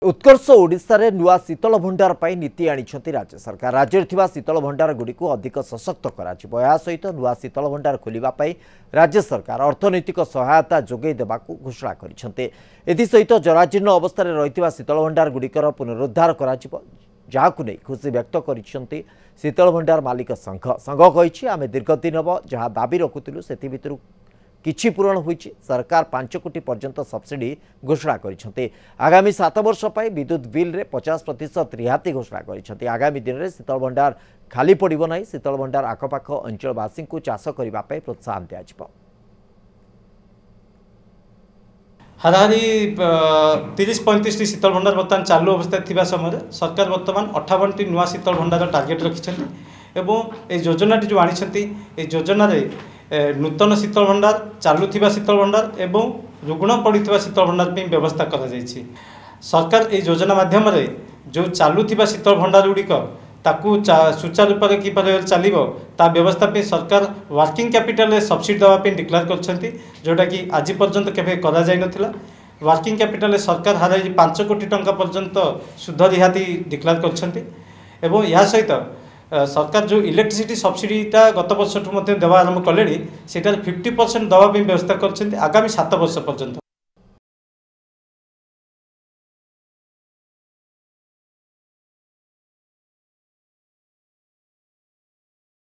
उत्कर्ष ओडिशा रे नुआ शीतल भंडार पाई नीति आनिछंती राज्य सरकार। राज्य थिबा शीतल भंडार गुडी को अधिक सशक्त कराजिबो। या सहित नुआ शीतल भंडार खोलिबा पाई राज्य सरकार अर्थनैतिक सहायता जोगै देबाकू घोषणा करिसंते। एथि सहित जराजीर्ण अवस्था रे रहितबा शीतल भंडार गुडीकर पुनरुद्धार कराजिबो, जाहाकू नै खुशी व्यक्त करिसंती शीतल भंडार मालिक संघ। संघ कहिछि आमे दीर्घदिन हबो जहा दाबी रखुतिलु सेति भितरु किछि पूरण होइछि। सरकार 5 कोटी पर्यंत सब्सिडी घोषणा करिसंते। आगामी 7 वर्ष पाई विद्युत बिल रे 50% रिहाती घोषणा करिसंते। आगामी दिन रे शीतल भंडार खाली पड़िबो नै। शीतल भंडार आखपाख अंचलवासी को चाष करबा पाई प्रोत्साहन दियाजिबो। हाराहारी 30-35 शीतल भंडार बर्तमान चालू अवस्था थिबा समय सरकार बर्तमान 58 नुआ शीतल भंडार टार्गेट रखिछन्ति एवं ए योजना जो आनिछन्ति ए योजना रे नूतन शीतल भंडार चालू थिबा शीतल भंडार एवं रुग्ण पड़िथिबा शीतल भंडार पे व्यवस्था करा जायछि। सरकार ए योजना माध्यम रे जो चालू थिबा शीतल भंडार गुड़िक ताकू सुचारू रूप से किपर चलो ता व्यवस्था पे सरकार वर्किंग कैपिटल सब्सिडी देवाई डिक्लेयर करछन्ति, जोटा कि आज पर्यंत केबे करा जाय नथिला। वर्किंग कैपिटल सरकार हाराई 5 कोटी टंका पर्यंत सुध रिहाती डिक्लेयर करछन्ति एवं या सहित सरकार जो इलेक्ट्रिसिटी सब्सिडीटा गत वर्ष देवा आरंभ कले 50% दवाई व्यवस्था करछन्ति आगामी 7 वर्ष पर्यंत।